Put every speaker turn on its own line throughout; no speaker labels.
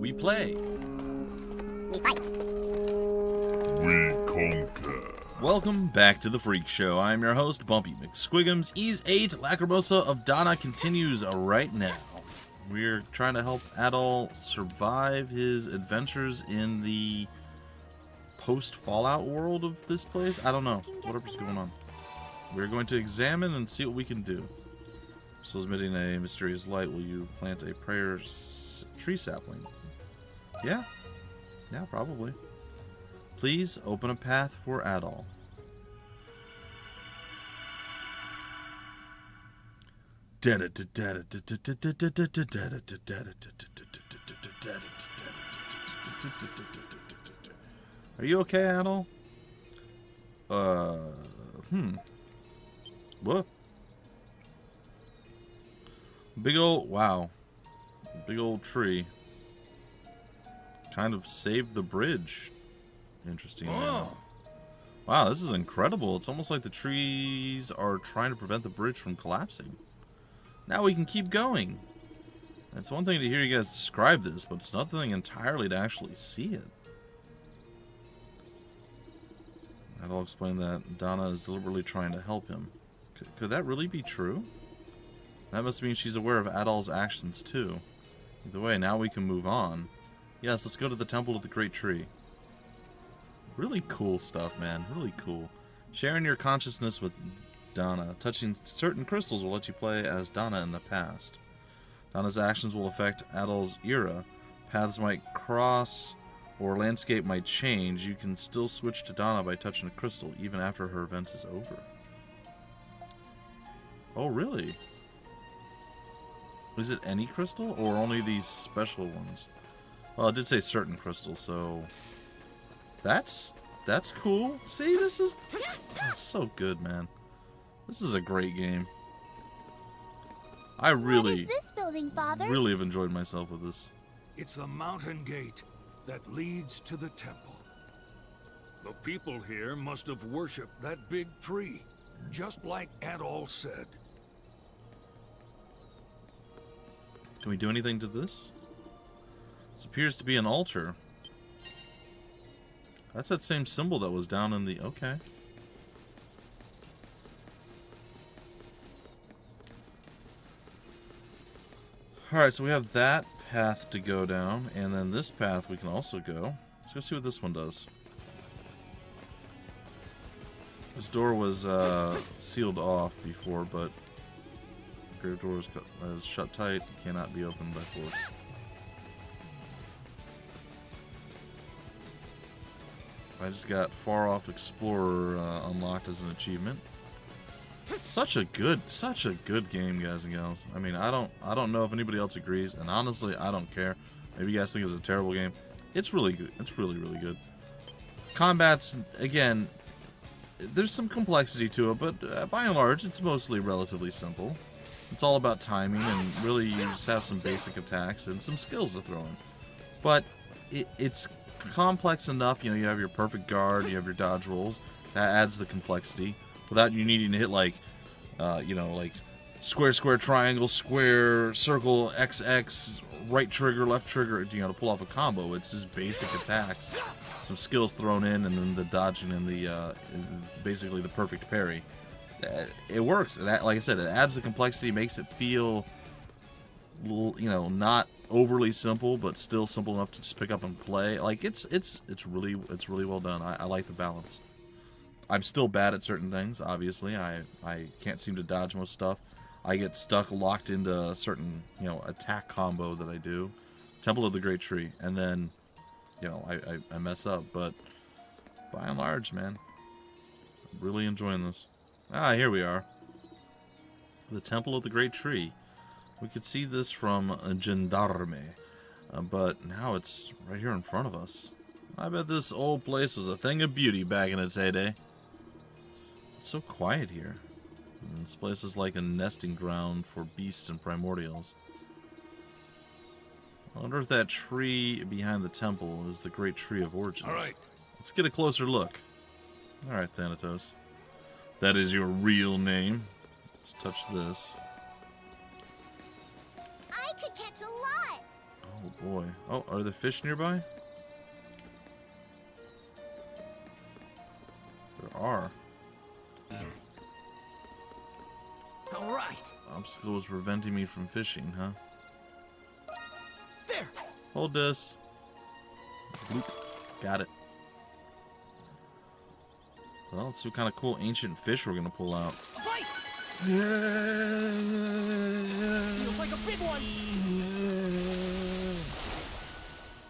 We play.
We fight.
We conquer.
Welcome back to the Freak Show. I'm your host, BUMPY-MCSQUIGUMS. VIII Lacrimosa of Donna continues right now. We're trying to help Adol survive his adventures in the post-Fallout world of this place. I don't know. Whatever's going on. We're going to examine and see what we can do. So, emitting a mysterious light, will you plant a prayer tree sapling? Yeah. Yeah, probably. Please open a path for Adol. Are you okay, Adol? What? Big old, wow. Big old tree. Kind of saved the bridge. Interesting.
Oh.
Wow, this is incredible. It's almost like the trees are trying to prevent the bridge from collapsing. Now we can keep going. It's one thing to hear you guys describe this, but it's another thing entirely to actually see it. Adol explained that Donna is deliberately trying to help him. Could that really be true? That must mean she's aware of Adol's actions too. Either way, now we can move on. Yes, let's go to the Temple of the Great Tree. Really cool stuff, man. Really cool. Sharing your consciousness with Donna. Touching certain crystals will let you play as Donna in the past. Donna's actions will affect Adol's era. Paths might cross or landscape might change. You can still switch to Donna by touching a crystal, even after her event is over. Oh, really? Is it any crystal, or only these special ones? Well, it did say certain crystals, so... That's cool. See, that's so good, man. This is a great game. I really,
What is this building, Father?
really have enjoyed myself with this.
It's the mountain gate that leads to the temple. The people here must have worshipped that big tree, just like Adol said.
Can we do anything to this? This appears to be an altar. That's that same symbol that was down in the... Okay. Alright, so we have that path to go down, and then this path we can also go. Let's go see what this one does. This door was sealed off before, but the grave door is shut tight, cannot be opened by force. I just got Far Off Explorer unlocked as an achievement. Such a good game, guys and gals. I mean, I don't know if anybody else agrees, and honestly, I don't care. Maybe you guys think it's a terrible game. It's really good. It's really, really good. Combat's, again, there's some complexity to it, but by and large, it's mostly relatively simple. It's all about timing, and really you just have some basic attacks and some skills to throw in. But it's complex enough, you know, you have your perfect guard, you have your dodge rolls, that adds the complexity, without you needing to hit like, you know, like square, square, triangle, square, circle, XX, right trigger, left trigger, you know, to pull off a combo. It's just basic attacks, some skills thrown in, and then the dodging and the, basically the perfect parry. It works, like I said, it adds the complexity, makes it feel, you know, not overly simple, but still simple enough to just pick up and play. Like it's really well done. I like the balance. I'm still bad at certain things. Obviously, I can't seem to dodge most stuff. I get stuck, locked into a certain, you know, attack combo that I do. Temple of the Great Tree, and then, you know, I mess up. But by and large, man, I'm really enjoying this. Ah, here we are. The Temple of the Great Tree. We could see this from a gendarme, but now it's right here in front of us. I bet this old place was a thing of beauty back in its heyday. It's so quiet here. And this place is like a nesting ground for beasts and primordials. I wonder if that tree behind the temple is the Great Tree of Origins.
All right.
Let's get a closer look. All right, Thanatos. That is your real name. Let's touch this.
I could catch a lot.
Oh boy. Oh, are there fish nearby? There are.
All right.
Obstacle was preventing me from fishing, huh?
There.
Hold this. Bloop. Got it. Well, let's see what kind of cool ancient fish we're gonna pull out.
Fight. Feels like a big one.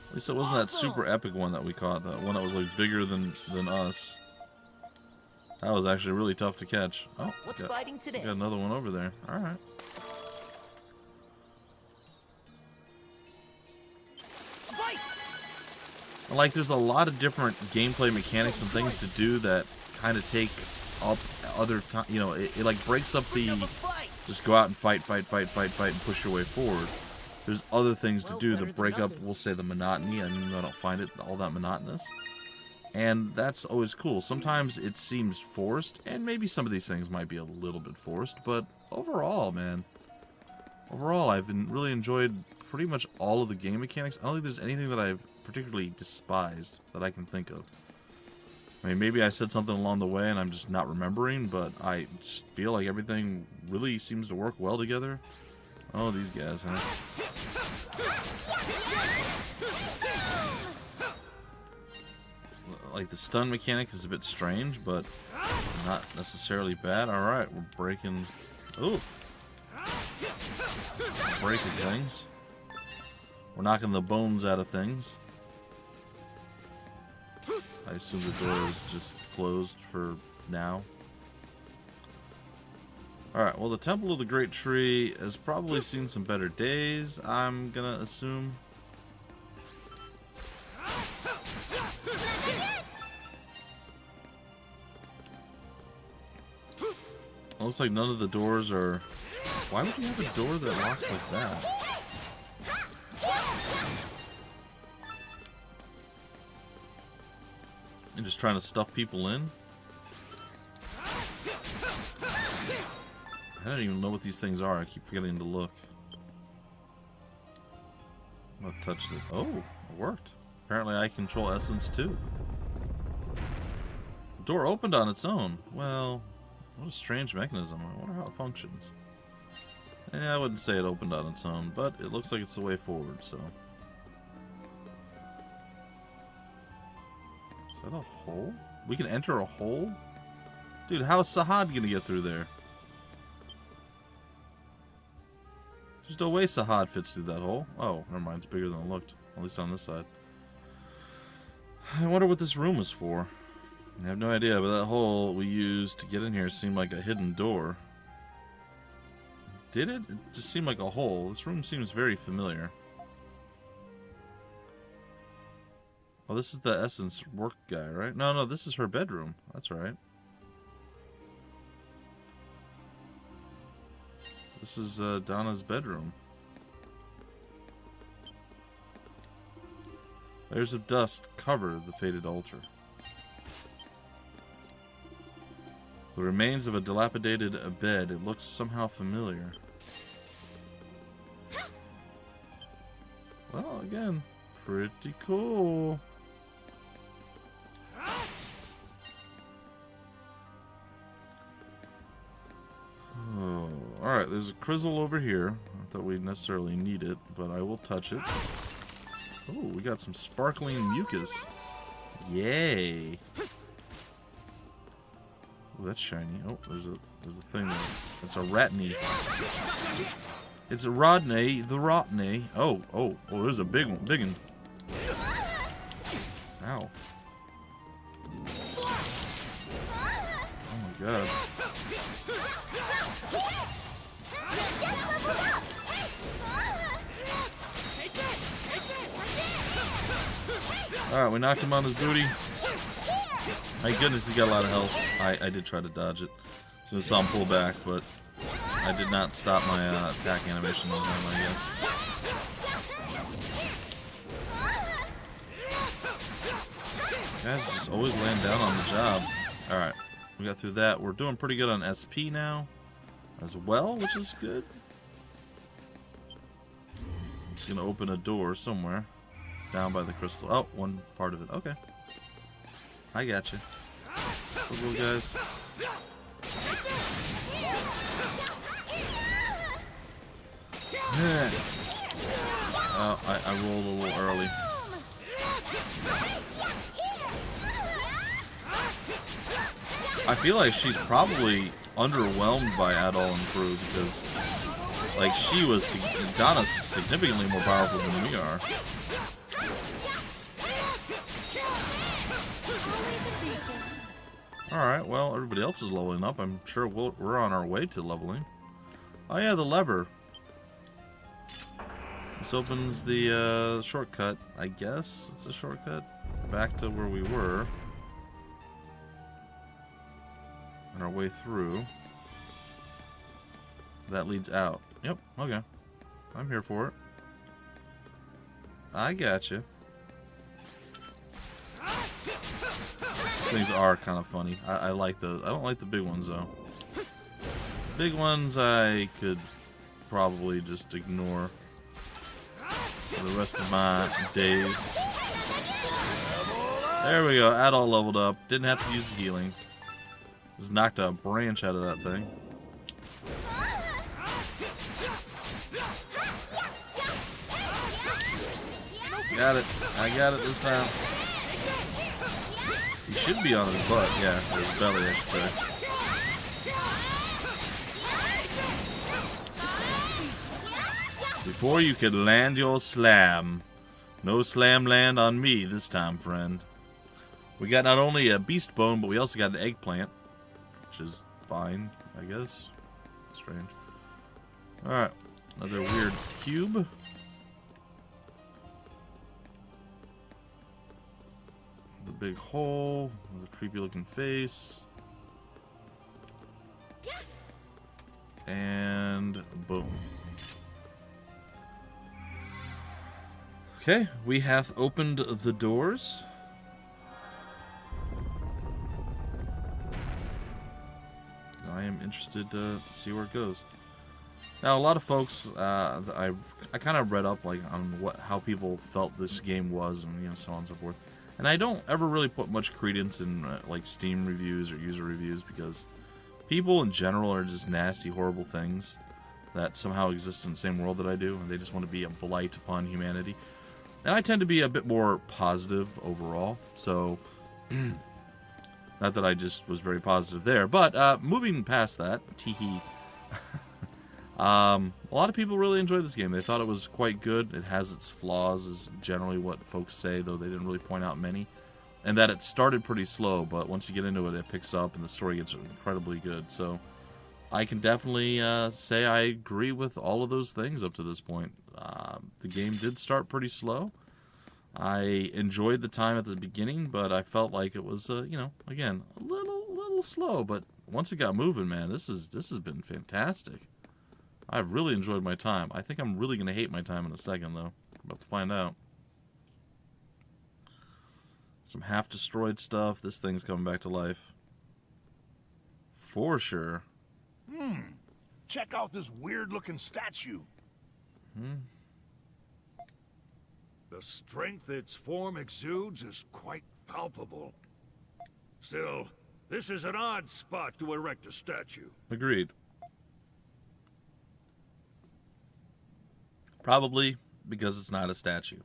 At least it wasn't that super epic one that we caught. That one that was like bigger than us. That was actually really tough to catch. Oh,
What's biting today?
got another one over there. All right.
Fight.
Like, there's a lot of different gameplay mechanics and things to do that kind of take up other time. You know, it like breaks up the just go out and fight, and push your way forward. There's other things to do that break up, we'll say, the monotony. I mean, I don't find it all that monotonous. And that's always cool. Sometimes it seems forced, and maybe some of these things might be a little bit forced, but overall, man, I've really enjoyed pretty much all of the game mechanics. I don't think there's anything that I've particularly despised that I can think of. I mean, maybe I said something along the way and I'm just not remembering, but I just feel like everything really seems to work well together. Oh, these guys, huh? Like, the stun mechanic is a bit strange, but not necessarily bad. Alright, we're breaking... Ooh! Breaking things. We're knocking the bones out of things. I assume the door is just closed for now. Alright, well, the Temple of the Great Tree has probably seen some better days, I'm gonna assume. Looks like none of the doors are... Why would you have a door that locks like that? You're just trying to stuff people in? I don't even know what these things are. I keep forgetting to look. I'm gonna touch this. Oh, it worked. Apparently I control essence too. The door opened on its own. Well... What a strange mechanism. I wonder how it functions. I wouldn't say it opened on its own, but it looks like it's the way forward, so. Is that a hole? We can enter a hole? Dude, how's Sahad gonna get through there? There's no way Sahad fits through that hole. Oh, never mind. It's bigger than it looked. At least on this side. I wonder what this room is for. I have no idea, but that hole we used to get in here seemed like a hidden door. Did it? It just seemed like a hole. This room seems very familiar. Oh, this is the Essence work guy, right? No, this is her bedroom. That's right. This is Donna's bedroom. Layers of dust cover the faded altar. The remains of a dilapidated bed. It looks somehow familiar. Well, again, pretty cool. Oh, alright, there's a Crizzle over here. Not that we necessarily need it, but I will touch it. Oh, we got some sparkling mucus. Yay! Oh, that's shiny. Oh, there's a thing there. It's a Ratney. It's a Rodney, the Rotney. Oh, there's a big one. Ow. Oh my god. Alright, we knocked him on his booty. Thank goodness he got a lot of health. I did try to dodge it. So I saw him pull back, but I did not stop my attack animation on him, I guess. Guys just always laying down on the job. Alright, we got through that. We're doing pretty good on SP now as well, which is good. Just gonna open a door somewhere. Down by the crystal. Oh, one part of it. Okay. I got you. So little guys. Oh, I rolled a little early. I feel like she's probably underwhelmed by Adol and crew because, like, Donna's significantly more powerful than we are. Alright, well, everybody else is leveling up. I'm sure we're on our way to leveling. Oh yeah, the lever. This opens the shortcut. I guess it's a shortcut back to where we were. On our way through. That leads out. Yep, okay. I'm here for it. I gotcha. These are kind of funny. I like those. I don't like the big ones though. Big ones I could probably just ignore for the rest of my days. There we go. Adol leveled up. Didn't have to use healing. Just knocked a branch out of that thing. Got it. I got it this time. He should be on his butt. Yeah, his belly, I should say. Before you could land your slam. No slam land on me this time, friend. We got not only a beast bone, but we also got an eggplant. Which is fine, I guess. Strange. Alright. Another weird cube. The big hole. With a creepy looking face. And boom. Okay, we have opened the doors. I am interested to see where it goes. Now, a lot of folks, I kind of read up like on how people felt this game was, and so on and so forth. And I don't ever really put much credence in like Steam reviews or user reviews because people in general are just nasty, horrible things that somehow exist in the same world that I do, and they just want to be a blight upon humanity. And I tend to be a bit more positive overall, so not that I just was very positive there, but moving past that, teehee. A lot of people really enjoyed this game. They thought it was quite good. It has its flaws, is generally what folks say, though they didn't really point out many. And that it started pretty slow, but once you get into it, it picks up and the story gets incredibly good. So I can definitely say I agree with all of those things up to this point. The game did start pretty slow. I enjoyed the time at the beginning, but I felt like it was, again, a little slow. But once it got moving, man, this has been fantastic. I've really enjoyed my time. I think I'm really going to hate my time in a second, though. I'm about to find out. Some half-destroyed stuff. This thing's coming back to life. For sure.
Check out this weird-looking statue.
The strength its form exudes is quite palpable. Still, this is an odd spot to erect a statue.
Agreed. Probably because it's not a statue.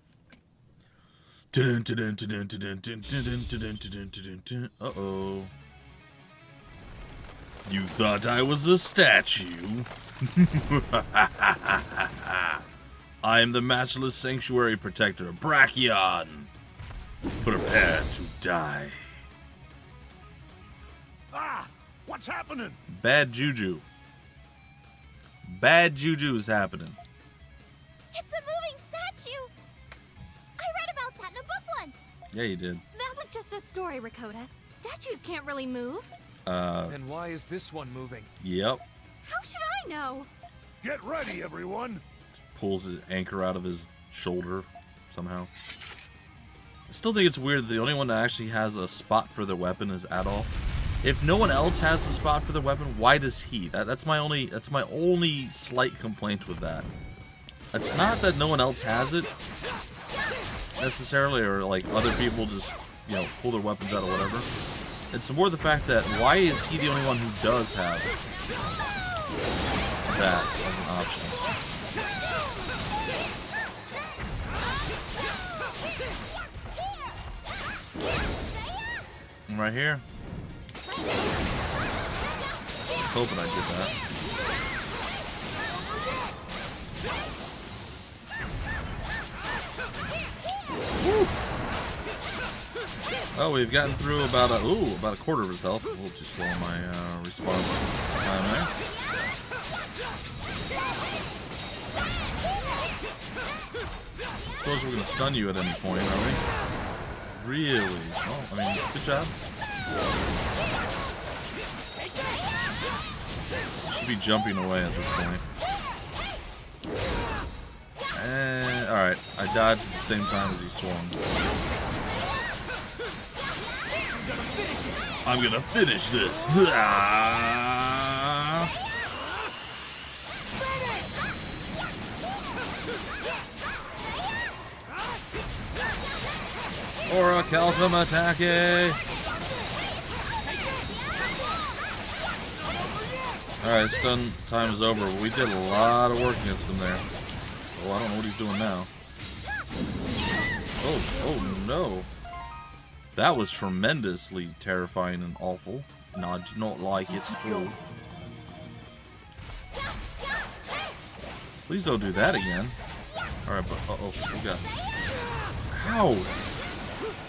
Uh-oh. You thought I was a statue? I am the masterless sanctuary protector, Brachion. Prepare to die.
Ah! What's happening?
Bad juju. Bad juju is happening.
It's a moving statue! I read about that in a book once!
Yeah, you did.
That was just a story, Rakota. Statues can't really move.
Then why is this one moving?
Yep.
How should I know?
Get ready, everyone.
Pulls his anchor out of his shoulder somehow. I still think it's weird that the only one that actually has a spot for the weapon is Adol. If no one else has a spot for the weapon, why does he? That's my only slight complaint with that. It's not that no one else has it necessarily, or like other people just, you know, pull their weapons out or whatever. It's more the fact that why is he the only one who does have that as an option? I'm right here. I was hoping I did that. Woo. Oh, we've gotten through about a quarter of his health. A little too slow on my response time there. Suppose we're gonna stun you at any point, are we? Really? Oh, I mean, good job. You should be jumping away at this point. And alright, I dodged at the same time as he swung. I'm gonna finish this. Orichalcum attack! Alright, stun time is over. We did a lot of work against him there. Oh, I don't know what he's doing now. Oh no. That was tremendously terrifying and awful. No, I do not like it at all. Please don't do that again. Alright, but oh god. Ow!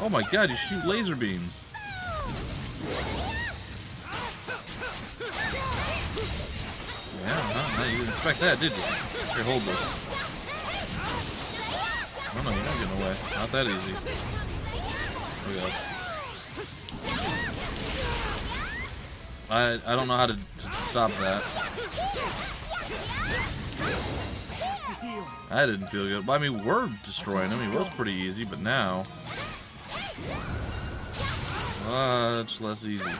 Oh my god, you shoot laser beams. Yeah, you didn't expect that, did you? Here, hold this. Oh no, you're not getting away. Not that easy. There we go. I don't know how to stop that. That didn't feel good. But, I mean, we're destroying him. He was pretty easy, but now... much less easy.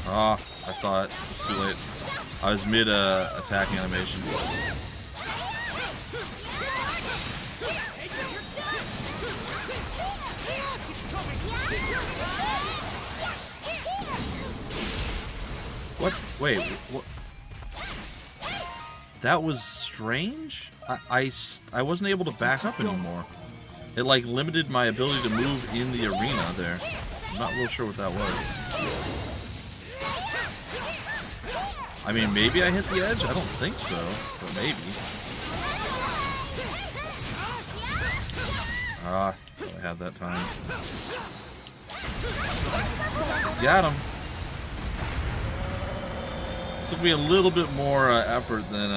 Ah, I saw it. It's too late. I was mid attack animation. What? Wait, what? That was strange? I wasn't able to back up anymore. It like limited my ability to move in the arena there. I'm not real sure what that was. I mean, maybe I hit the edge? I don't think so, but maybe. Ah, I had that time. Got him. Took me a little bit more effort than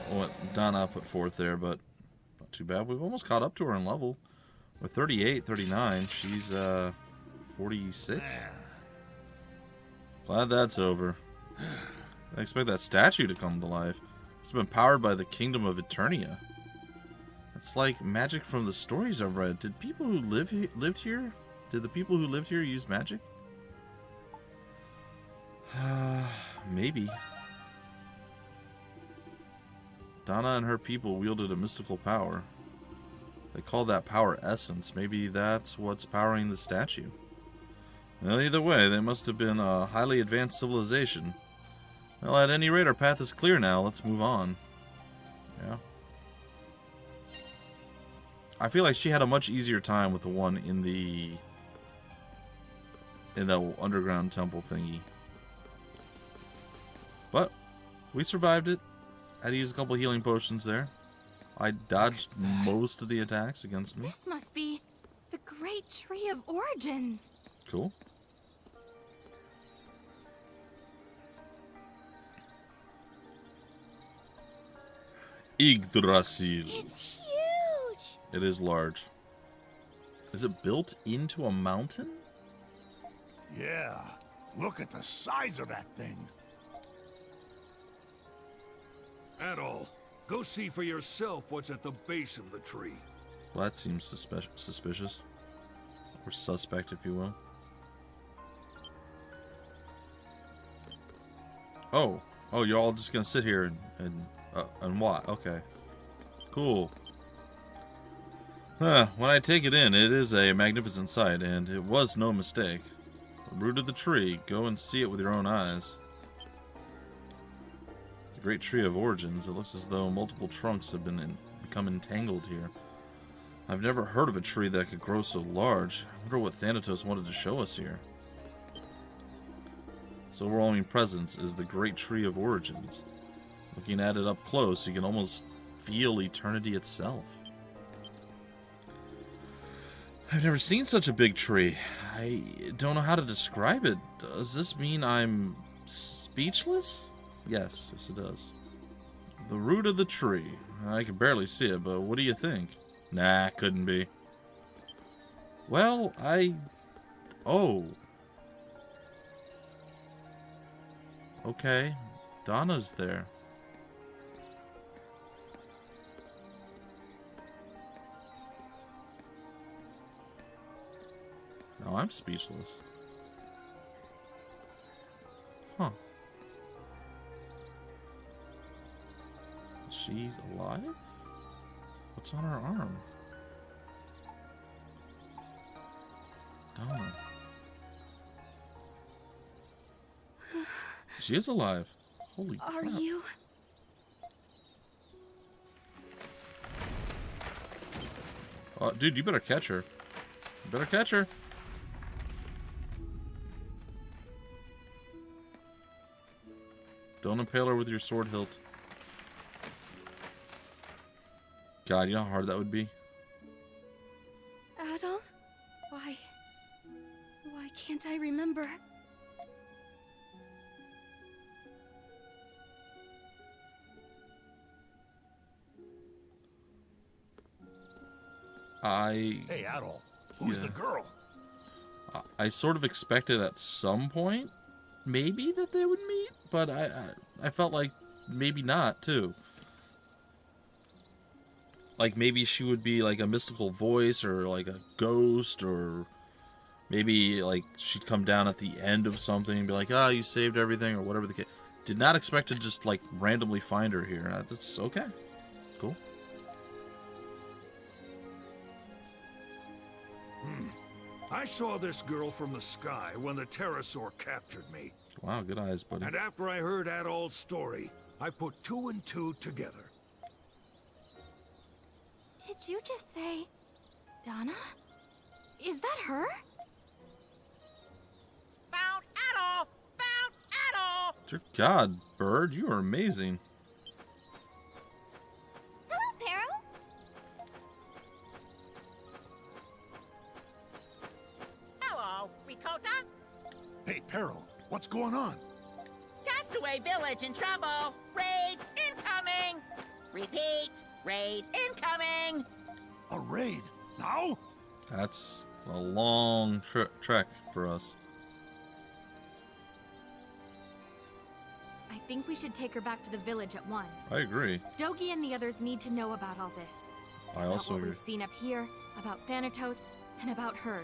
what Donna put forth there, but not too bad. We've almost caught up to her in level. We're 38, 39. She's 46. Glad that's over. I expect that statue to come to life. It's been powered by the Kingdom of Eternia. It's like magic from the stories I've read. Did people who lived here? Did the people who lived here use magic? Maybe. Donna and her people wielded a mystical power. They call that power essence. Maybe that's what's powering the statue. Well, either way, they must have been a highly advanced civilization. Well, at any rate, our path is clear now. Let's move on. Yeah. I feel like she had a much easier time with the one in the underground temple thingy. But we survived it. I had to use a couple healing potions there. I dodged most of the attacks against me.
This must be the Great Tree of Origins.
Cool. Yggdrasil.
It's huge.
It is large. Is it built into a mountain?
Yeah, look at the size of that thing.
Adol, go see for yourself what's at the base of the tree.
Well, that seems suspicious. Or suspect, if you will. Oh. Oh, you're all just gonna sit here and what? Okay. Cool. When I take it in, it is a magnificent sight, and it was no mistake. The root of the tree, go and see it with your own eyes. The great tree of origins, it looks as though multiple trunks have become entangled here. I've never heard of a tree that could grow so large. I wonder what Thanatos wanted to show us here. Its overwhelming presence is the great tree of origins. Looking at it up close, you can almost feel eternity itself. I've never seen such a big tree. I don't know how to describe it. Does this mean I'm speechless? Yes, it does. The root of the tree. I can barely see it, but what do you think? Nah, couldn't be. Well, oh. Okay, Donna's there. Now I'm speechless. Huh. Is she alive? What's on her arm? Donna. She is alive. Holy crap.
Are you?
Dude, you better catch her. You better catch her. Don't impale her with your sword hilt. God, you know how hard that would be?
Adol? Why can't I remember?
Hey, Adol. Who's the girl?
I sort of expected at some point, maybe, that they would meet, but I felt like maybe not, too. Like, maybe she would be, like, a mystical voice, or, like, a ghost, or maybe, like, she'd come down at the end of something and be like, oh, you saved everything, or whatever the case. Did not expect to just, like, randomly find her here. That's okay. Cool.
I saw this girl from the sky when the pterosaur captured me.
Wow, good eyes, buddy.
And after I heard Adol's story, I put 2 and 2 together.
Did you just say Donna? Is that her?
Found Adol! Found Adol!
Dear God, Bird, you are amazing.
Hello, Pero.
Hello, Ricota.
Hey, Pero, what's going on?
Castaway Village in trouble. Raid incoming. Repeat, raid incoming.
A raid? Now?
That's a long trek for us.
I think we should take her back to the village at once.
I agree.
Dogi and the others need to know about all this.
I also
about what
agree.
we've seen up here, about Thanatos, and about her.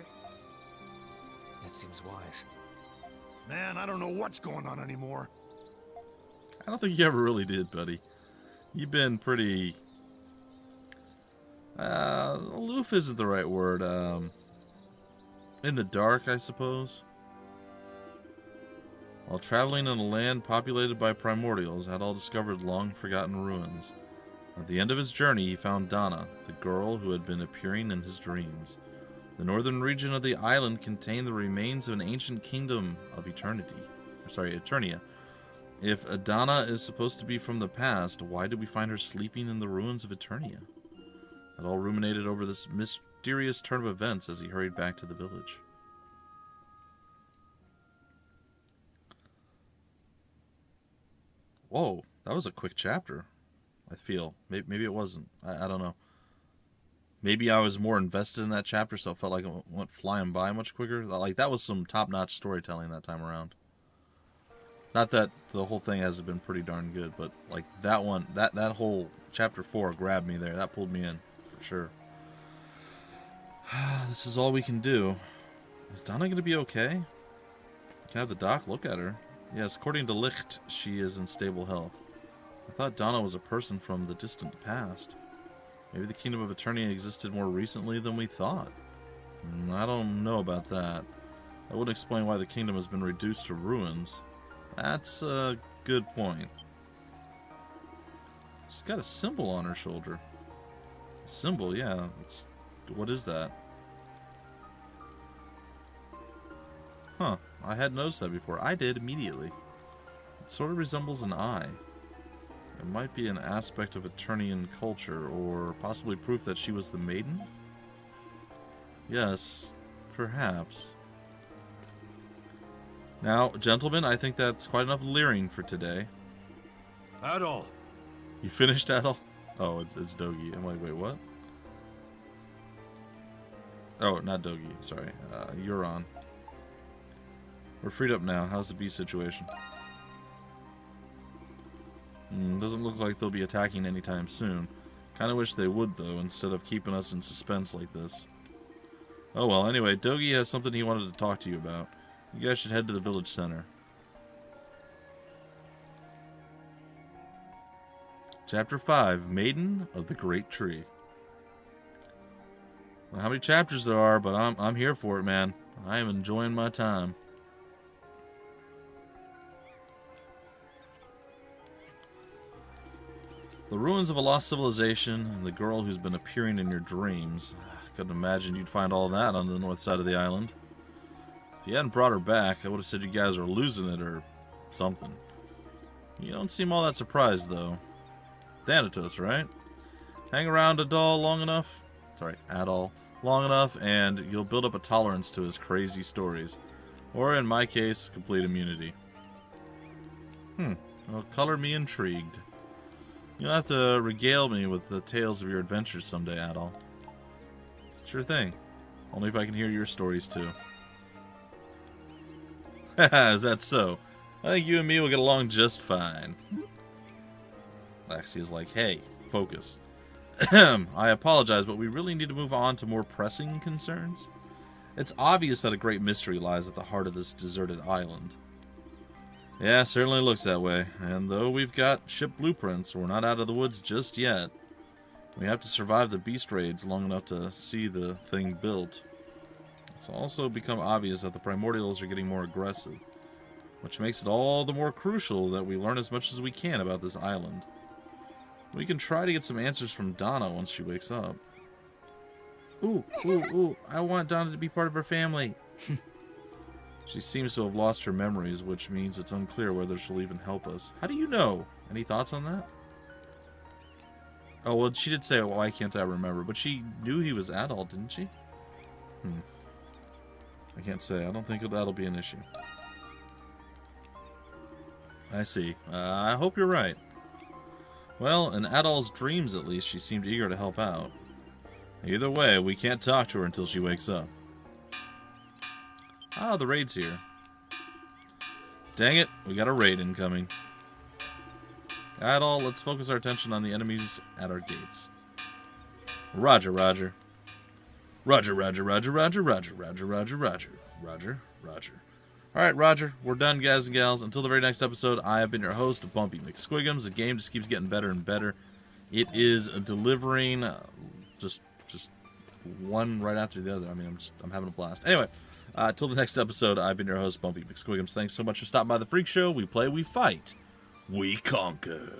That seems wise.
Man, I don't know what's going on anymore.
I don't think you ever really did, buddy. You've been pretty... aloof isn't the right word. In the dark, I suppose. While traveling in a land populated by primordials, Adol discovered long-forgotten ruins. At the end of his journey, he found Donna, the girl who had been appearing in his dreams. The northern region of the island contained the remains of an ancient kingdom of Eternia. If Donna is supposed to be from the past, why did we find her sleeping in the ruins of Eternia? Adol ruminated over this mysterious turn of events as he hurried back to the village. Whoa, that was a quick chapter, I feel. Maybe it wasn't. I don't know. Maybe I was more invested in that chapter, so it felt like it went flying by much quicker. Like, that was some top-notch storytelling that time around. Not that the whole thing hasn't been pretty darn good, but, like, that one, that whole chapter 4 grabbed me there. That pulled me in, for sure. This is all we can do. Is Donna going to be okay? Can I have the doc look at her? Yes, according to Licht, she is in stable health. I thought Donna was a person from the distant past. Maybe the Kingdom of Eternia existed more recently than we thought. I don't know about that. That would explain why the kingdom has been reduced to ruins. That's a good point. She's got a symbol on her shoulder. A symbol, yeah. What is that? Huh. I hadn't noticed that before. I did immediately. It sort of resembles an eye. It might be an aspect of Eternian culture, or possibly proof that she was the maiden? Yes, perhaps. Now, gentlemen, I think that's quite enough leering for today.
Adol!
You finished, Adol? Oh, it's Dogi. I'm like, wait, what? Oh, not Dogi. Sorry. You're on. We're freed up now. How's the beast situation? Doesn't look like they'll be attacking anytime soon. Kinda wish they would, though, instead of keeping us in suspense like this. Oh well, anyway, Dogi has something he wanted to talk to you about. You guys should head to the village center. Chapter 5, Maiden of the Great Tree. I don't know how many chapters there are, but I'm here for it, man. I am enjoying my time. The ruins of a lost civilization and the girl who's been appearing in your dreams. I couldn't imagine you'd find all that on the north side of the island. If you hadn't brought her back, I would have said you guys were losing it or something. You don't seem all that surprised, though. Thanatos, right? Hang around Adol long enough, and you'll build up a tolerance to his crazy stories. Or, in my case, complete immunity. Well, color me intrigued. You'll have to regale me with the tales of your adventures someday, Adol. Sure thing. Only if I can hear your stories, too. Haha, is that so? I think you and me will get along just fine. Laxia's like, hey, focus. I apologize, but we really need to move on to more pressing concerns. It's obvious that a great mystery lies at the heart of this deserted island. Yeah, certainly looks that way. And though we've got ship blueprints, we're not out of the woods just yet. We have to survive the beast raids long enough to see the thing built. It's also become obvious that the primordials are getting more aggressive, which makes it all the more crucial that we learn as much as we can about this island. We can try to get some answers from Donna once she wakes up. Ooh, I want Donna to be part of her family. She seems to have lost her memories, which means it's unclear whether she'll even help us. How do you know? Any thoughts on that? Oh, well, she did say, why can't I remember? But she knew he was adult, didn't she? I can't say. I don't think that'll be an issue. I see. I hope you're right. Well, in Adol's dreams, at least, she seemed eager to help out. Either way, we can't talk to her until she wakes up. Ah, the raid's here. Dang it, we got a raid incoming. Adol, let's focus our attention on the enemies at our gates. Roger, Roger. Roger, Roger, Roger, Roger, Roger, Roger, Roger, Roger, Roger, Roger. Alright, Roger, we're done, guys and gals. Until the very next episode, I have been your host of BUMPY-MCSQUIGUMS. The game just keeps getting better and better. It is delivering just one right after the other. I mean, I'm having a blast. Anyway, till the next episode, I've been your host, BUMPY-MCSQUIGUMS. Thanks so much for stopping by the Freak Show. We play, we fight, we conquer.